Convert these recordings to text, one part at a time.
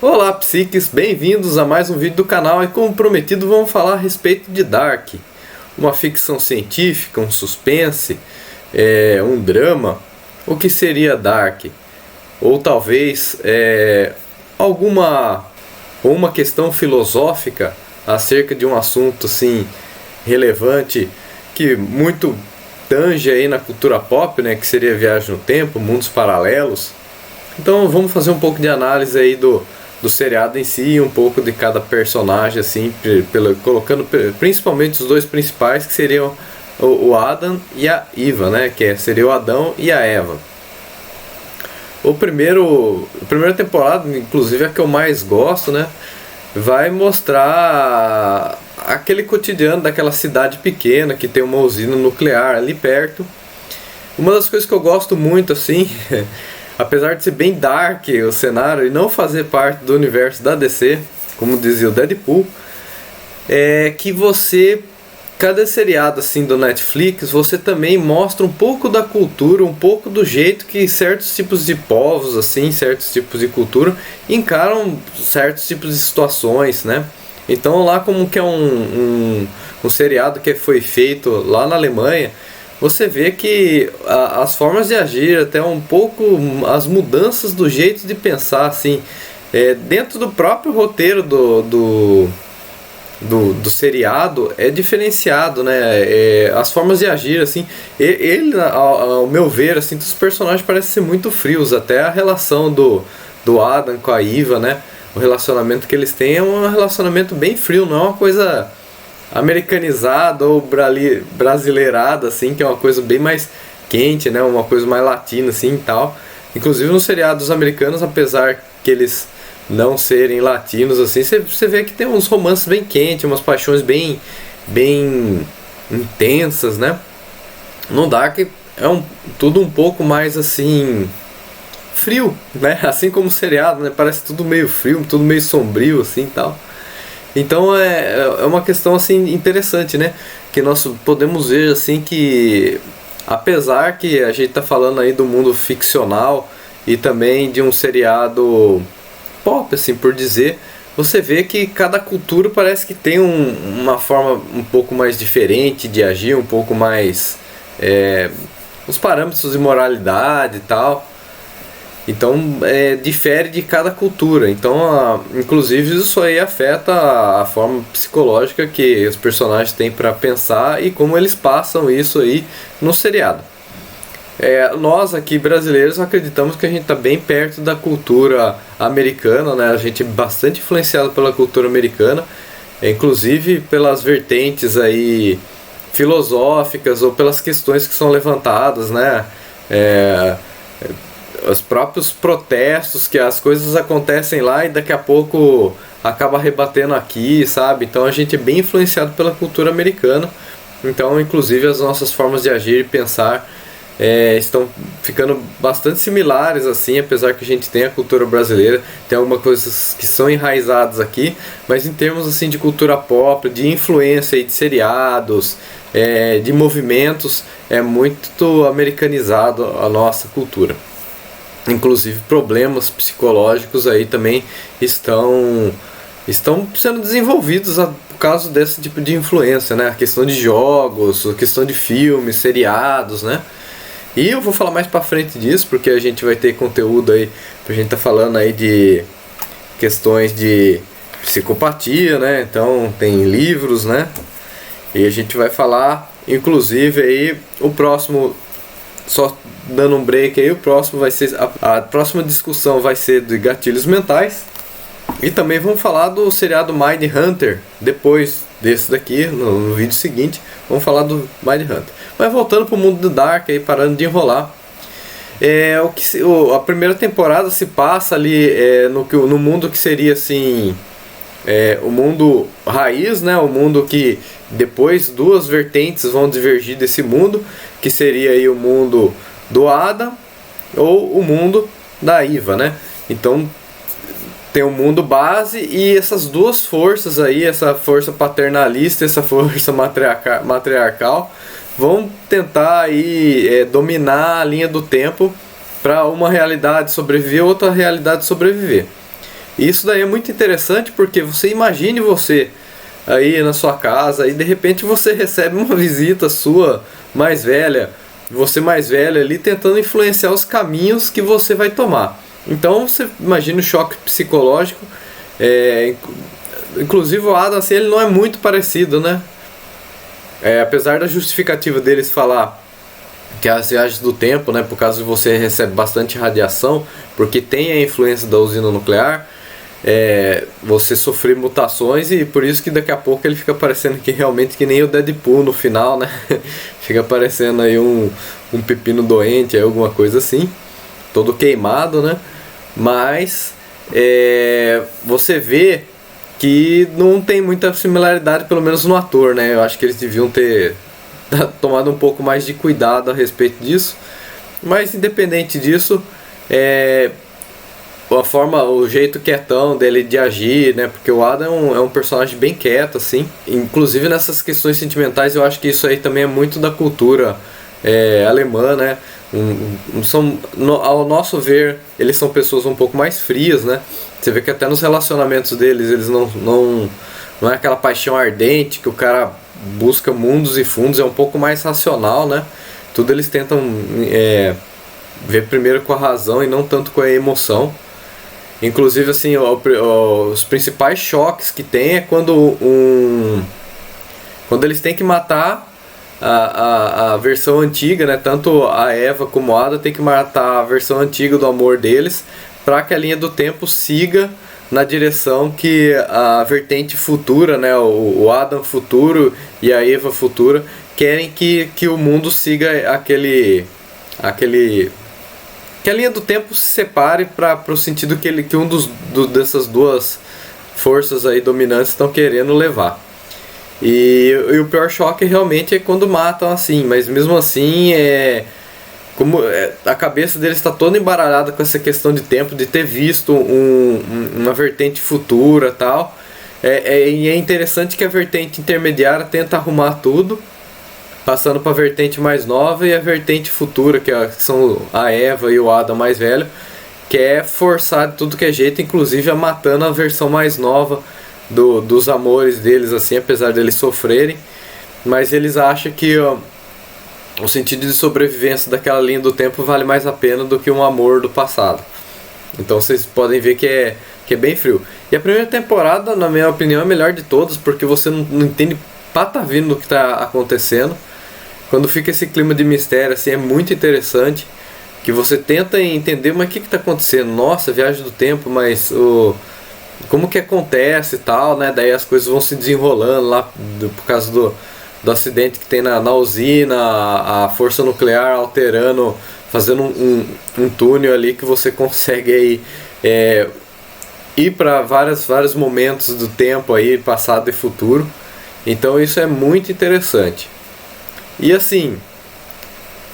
Olá, psiques! Bem-vindos a mais um vídeo do canal e, como prometido, vamos falar a respeito de Dark, uma ficção científica, um suspense, um drama. O que seria Dark? Ou talvez uma questão filosófica acerca de um assunto assim relevante que muito tange aí na cultura pop, né, que seria viagem no tempo, mundos paralelos. Então vamos fazer um pouco de análise aí do seriado em si e um pouco de cada personagem, assim, colocando principalmente os dois principais, que seriam o Adam e a Eva, né? Seria o Adão e a Eva. A primeira temporada, inclusive, é a que eu mais gosto, né? Vai mostrar aquele cotidiano daquela cidade pequena que tem uma usina nuclear ali perto. Uma das coisas que eu gosto muito, assim, apesar de ser bem dark o cenário e não fazer parte do universo da DC, como dizia o Deadpool, é que cada seriado assim do Netflix, você também mostra um pouco da cultura, um pouco do jeito que certos tipos de povos, assim, certos tipos de cultura encaram certos tipos de situações, né? Então lá como que é um seriado que foi feito lá na Alemanha, você vê que as formas de agir, até um pouco as mudanças do jeito de pensar, assim, dentro do próprio roteiro do seriado é diferenciado, né? As formas de agir, assim, ele ao meu ver, assim, os personagens parecem ser muito frios, até a relação do Adam com a Eva, né? O relacionamento que eles têm é um relacionamento bem frio, não é uma coisa americanizada ou brasileirada, assim, que é uma coisa bem mais quente, né? Uma coisa mais latina, assim, e tal. Inclusive nos seriados americanos, apesar que eles não serem latinos, assim, você vê que tem uns romances bem quentes, umas paixões bem intensas, né? No Dark é tudo um pouco mais, assim, frio, né? Assim como o seriado, né? Parece tudo meio frio, tudo meio sombrio, assim, e tal. Então é uma questão assim interessante, né? Que nós podemos ver assim que, apesar que a gente está falando aí do mundo ficcional e também de um seriado pop, assim por dizer, você vê que cada cultura parece que tem uma forma um pouco mais diferente de agir, um pouco mais os parâmetros de moralidade e tal. Então difere de cada cultura. Então, inclusive, isso aí afeta a forma psicológica que os personagens têm para pensar e como eles passam isso aí no seriado. Nós aqui brasileiros acreditamos que a gente está bem perto da cultura americana, né? A gente é bastante influenciado pela cultura americana, inclusive pelas vertentes aí filosóficas ou pelas questões que são levantadas, né? Os próprios protestos, que as coisas acontecem lá e daqui a pouco acaba rebatendo aqui, sabe? Então a gente é bem influenciado pela cultura americana. Então, inclusive, as nossas formas de agir e pensar estão ficando bastante similares, assim, apesar que a gente tem a cultura brasileira, tem algumas coisas que são enraizadas aqui, mas em termos assim de cultura pop, de influência e de seriados, de movimentos, é muito americanizado a nossa cultura. Inclusive problemas psicológicos aí também estão sendo desenvolvidos por causa desse tipo de influência, né? A questão de jogos, a questão de filmes, seriados, né? E eu vou falar mais pra frente disso, porque a gente vai ter conteúdo aí, a gente tá falando aí de questões de psicopatia, né? Então tem livros, né? E a gente vai falar, inclusive aí, o próximo, só dando um break aí, o próximo vai ser a próxima discussão vai ser de gatilhos mentais. E também vamos falar do seriado Mind Hunter. Depois desse daqui, no vídeo seguinte, vamos falar do Mind Hunter. Mas voltando para o mundo do Dark, aí, parando de enrolar. A primeira temporada se passa ali no mundo que seria assim, o mundo raiz, né? O mundo que depois duas vertentes vão divergir desse mundo, que seria aí o mundo do Adam ou o mundo da Eva, né? Então tem o mundo base e essas duas forças aí, essa força paternalista e essa força matriarcal, vão tentar aí dominar a linha do tempo para uma realidade sobreviver, outra realidade sobreviver. E isso daí é muito interessante porque você imagine você aí na sua casa e de repente você recebe uma visita sua mais velha, você mais velha ali tentando influenciar os caminhos que você vai tomar. Então você imagina o choque psicológico. Inclusive o Adam assim, ele não é muito parecido, né? Apesar da justificativa deles falar que as viagens do tempo, né, por causa de você recebe bastante radiação, porque tem a influência da usina nuclear, você sofrer mutações e por isso que daqui a pouco ele fica parecendo que realmente que nem o Deadpool no final, né? Fica parecendo aí um pepino doente, alguma coisa assim, todo queimado, né? Mas você vê que não tem muita similaridade, pelo menos no ator, né? Eu acho que eles deviam ter tomado um pouco mais de cuidado a respeito disso. Mas independente disso, a forma, o jeito quietão dele de agir, né? Porque o Adam é um personagem bem quieto, assim. Inclusive nessas questões sentimentais, eu acho que isso aí também é muito da cultura alemã, né? Ao nosso ver, eles são pessoas um pouco mais frias, né? Você vê que até nos relacionamentos deles, eles não é aquela paixão ardente que o cara busca mundos e fundos, é um pouco mais racional, né? Tudo eles tentam ver primeiro com a razão e não tanto com a emoção. Inclusive, assim, os principais choques que tem é quando eles têm que matar a versão antiga, né? Tanto a Eva como a Ada tem que matar a versão antiga do amor deles para que a linha do tempo siga na direção que a vertente futura, né? O Adam futuro e a Eva futura querem que o mundo siga que a linha do tempo se separe para o sentido que dessas duas forças aí dominantes estão querendo levar. E o pior choque realmente é quando matam assim, mas mesmo assim a cabeça deles está toda embaralhada com essa questão de tempo, de ter visto uma vertente futura e tal. E é interessante que a vertente intermediária tenta arrumar tudo, passando para a vertente mais nova, e a vertente futura, que são a Eva e o Adam mais velho, quer forçar de tudo que é jeito, inclusive matando a versão mais nova dos amores deles, assim, apesar deles sofrerem. Mas eles acham que o sentido de sobrevivência daquela linha do tempo vale mais a pena do que um amor do passado. Então vocês podem ver que é bem frio. E a primeira temporada, na minha opinião, é a melhor de todas, porque você não entende patavino do que está acontecendo. Quando fica esse clima de mistério, assim, é muito interessante, que você tenta entender, mas o que está acontecendo? Nossa, viagem do tempo, mas como que acontece e tal, né? Daí as coisas vão se desenrolando lá por causa do acidente que tem na usina, a força nuclear alterando, fazendo um túnel ali que você consegue aí, ir para vários momentos do tempo aí, passado e futuro. Então isso é muito interessante. E assim,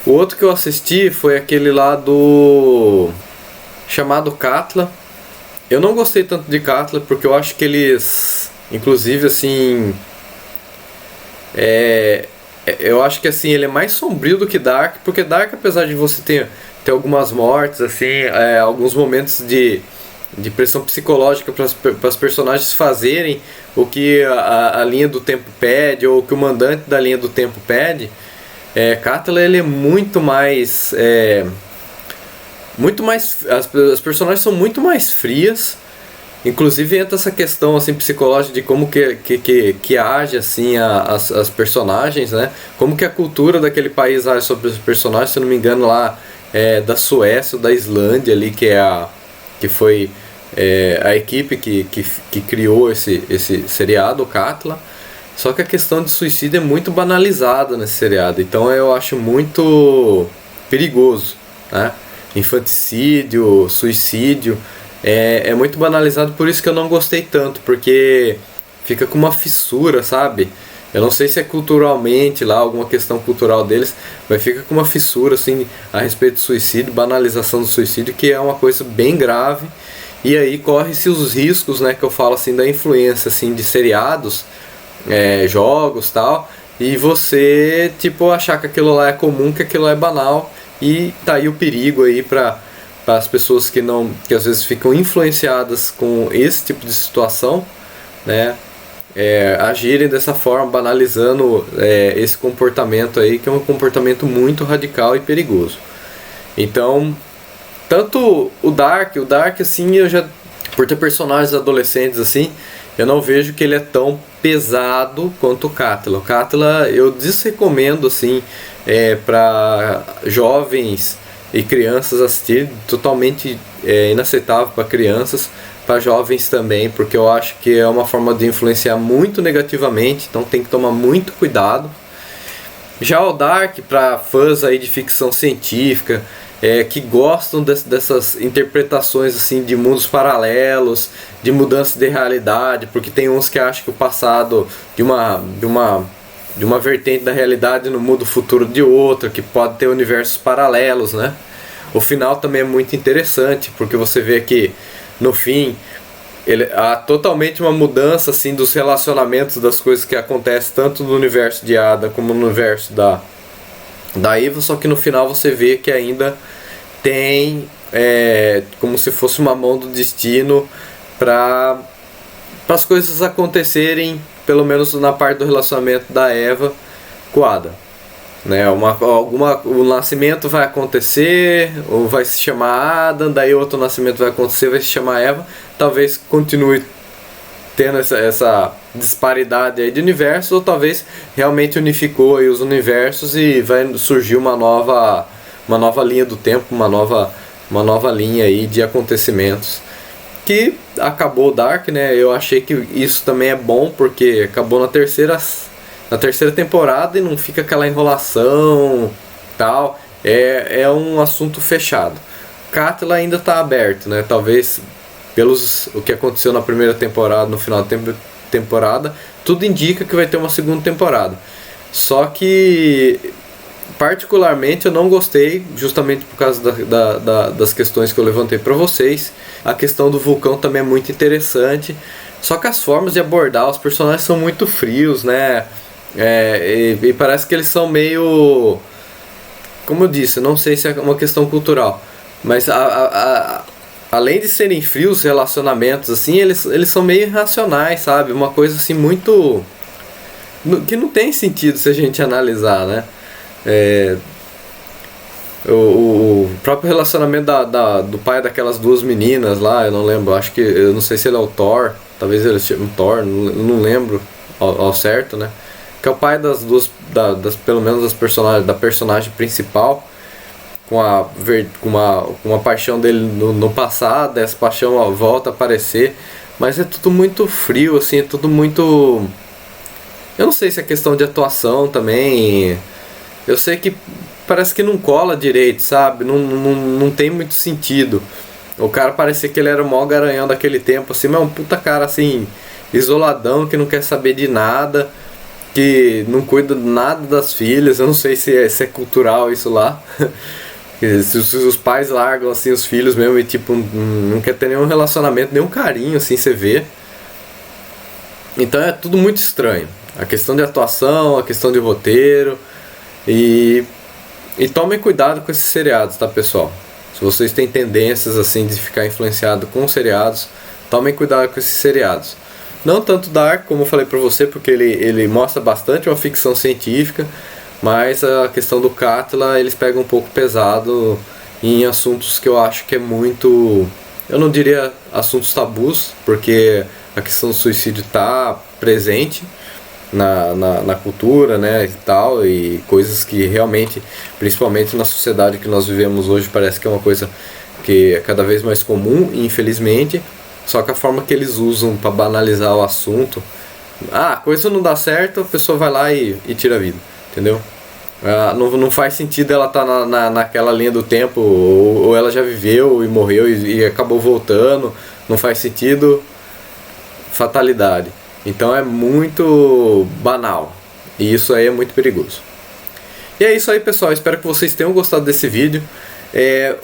o outro que eu assisti foi aquele lá chamado Katla. Eu não gostei tanto de Katla porque eu acho que eles, inclusive assim, eu acho que assim, ele é mais sombrio do que Dark, porque Dark, apesar de você ter algumas mortes, assim, alguns momentos de pressão psicológica para os personagens fazerem o que a linha do tempo pede, ou o que o mandante da linha do tempo pede, Katla, ele é muito mais as personagens são muito mais frias. Inclusive entra essa questão assim psicológica de como que age assim as personagens, né? Como que a cultura daquele país age sobre os personagens. Se eu não me engano lá da Suécia ou da Islândia ali, que foi a equipe que criou esse seriado, o Katla. Só que a questão de suicídio é muito banalizada nesse seriado, então eu acho muito perigoso, né? Infanticídio, suicídio, é muito banalizado, por isso que eu não gostei tanto, porque fica com uma fissura, sabe? Eu não sei se é culturalmente lá, alguma questão cultural deles, mas fica com uma fissura assim a respeito do suicídio, banalização do suicídio, que é uma coisa bem grave. E aí corre-se os riscos, né, que eu falo assim da influência assim de seriados, jogos, tal, e você tipo achar que aquilo lá é comum, que aquilo é banal, e tá aí o perigo aí para para as pessoas que às vezes ficam influenciadas com esse tipo de situação, né, agirem dessa forma, banalizando esse comportamento aí, que é um comportamento muito radical e perigoso. Então, tanto o Dark assim, eu já, por ter personagens adolescentes assim, eu não vejo que ele é tão pesado quanto o Cátila. O Cátila eu desrecomendo assim, para jovens e crianças assistir, totalmente inaceitável para crianças, para jovens também, porque eu acho que é uma forma de influenciar muito negativamente, então tem que tomar muito cuidado. Já o Dark, para fãs aí de ficção científica, que gostam dessas interpretações assim de mundos paralelos, de mudança de realidade, porque tem uns que acham que o passado de uma vertente da realidade no mundo futuro de outra, que pode ter universos paralelos, né? O final também é muito interessante, porque você vê que no fim há totalmente uma mudança assim dos relacionamentos, das coisas que acontecem tanto no universo de Ada como no universo da Eva, só que no final você vê que ainda tem como se fosse uma mão do destino para as coisas acontecerem, pelo menos na parte do relacionamento da Eva com Ada, né? O nascimento vai acontecer, ou vai se chamar Adam, daí outro nascimento vai acontecer, vai se chamar Eva. Talvez continue tendo essa disparidade aí de universos, ou talvez realmente unificou aí os universos e vai surgir uma nova linha do tempo, uma nova linha aí de acontecimentos. Que acabou Dark, né? Eu achei que isso também é bom, porque acabou na terceira temporada e não fica aquela enrolação, tal. É um assunto fechado. Cátila ainda está aberto, né? Talvez o que aconteceu na primeira temporada, no final da temporada, tudo indica que vai ter uma segunda temporada. Só que particularmente eu não gostei, justamente por causa das questões que eu levantei para vocês. A questão do vulcão também é muito interessante, só que as formas de abordar os personagens são muito frios, né? E parece que eles são meio, como eu disse, não sei se é uma questão cultural, mas além de serem frios os relacionamentos assim, eles são meio irracionais, sabe? Uma coisa assim muito que não tem sentido se a gente analisar, né? O próprio relacionamento do pai daquelas duas meninas lá, eu não lembro, eu não sei se ele é o Thor, talvez ele seja um Thor, não lembro ao certo, né? Que é o pai das duas, pelo menos da personagem principal, com uma paixão dele no passado, essa paixão volta a aparecer, mas é tudo muito frio, assim, é tudo muito... Eu não sei se é questão de atuação também, eu sei que parece que não cola direito, sabe? Não tem muito sentido. O cara parecia que ele era o maior garanhão daquele tempo, assim, mas é um puta cara, assim, isoladão, que não quer saber de nada, que não cuida nada das filhas. Eu não sei se é cultural isso lá. se os pais largam, assim, os filhos mesmo e, tipo, não quer ter nenhum relacionamento, nenhum carinho, assim, você vê. Então é tudo muito estranho. A questão de atuação, a questão de roteiro. E tomem cuidado com esses seriados, tá, pessoal? Se vocês têm tendências assim de ficar influenciado com seriados, tomem cuidado com esses seriados. Não tanto Dark, como eu falei pra você, porque ele mostra bastante uma ficção científica, mas a questão do Cátila, eles pegam um pouco pesado em assuntos que eu acho que é muito... Eu não diria assuntos tabus, porque a questão do suicídio tá presente na cultura, né, e tal, e coisas que realmente, principalmente na sociedade que nós vivemos hoje, parece que é uma coisa que é cada vez mais comum, infelizmente. Só que a forma que eles usam para banalizar o assunto, a coisa não dá certo, a pessoa vai lá e tira a vida, entendeu? Não faz sentido ela estar naquela linha do tempo, ou ela já viveu e morreu e acabou voltando, não faz sentido, fatalidade. Então é muito banal, e isso aí é muito perigoso. E é isso aí, pessoal, espero que vocês tenham gostado desse vídeo.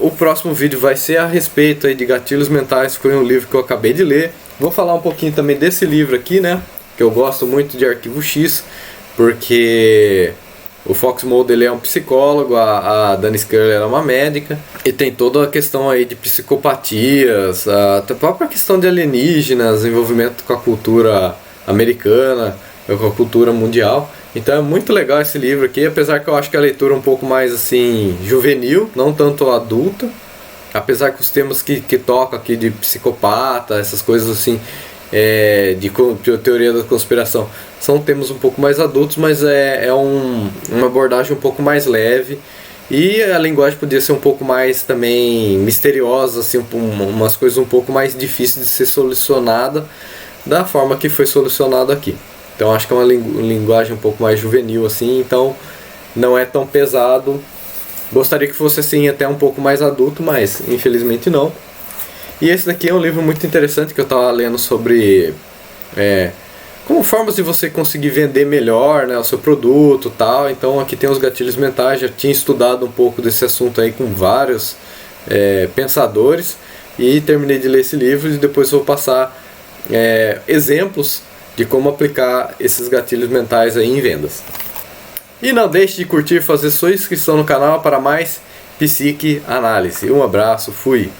O próximo vídeo vai ser a respeito aí de gatilhos mentais, foi um livro que eu acabei de ler. Vou falar um pouquinho também desse livro aqui, né, que eu gosto muito de Arquivo X, porque O Fox Mulder ele é um psicólogo, a Dani Scully é uma médica, e tem toda a questão aí de psicopatias, a própria questão de alienígenas, envolvimento com a cultura americana, com a cultura mundial. Então é muito legal esse livro aqui, apesar que eu acho que a leitura é um pouco mais assim juvenil, não tanto adulta, apesar que os temas que toca aqui de psicopata, essas coisas assim, de teoria da conspiração, são temas um pouco mais adultos, mas uma abordagem um pouco mais leve, e a linguagem podia ser um pouco mais também misteriosa, assim, umas coisas um pouco mais difíceis de ser solucionada da forma que foi solucionado aqui. Então acho que é uma linguagem um pouco mais juvenil assim, então não é tão pesado. Gostaria que fosse assim até um pouco mais adulto, mas infelizmente não. E esse daqui é um livro muito interessante que eu estava lendo sobre como formas de você conseguir vender melhor, né, o seu produto e tal. Então aqui tem os gatilhos mentais, já tinha estudado um pouco desse assunto aí com vários pensadores, e terminei de ler esse livro e depois vou passar exemplos de como aplicar esses gatilhos mentais aí em vendas. E não deixe de curtir e fazer sua inscrição no canal para mais Psique Análise. Um abraço, fui!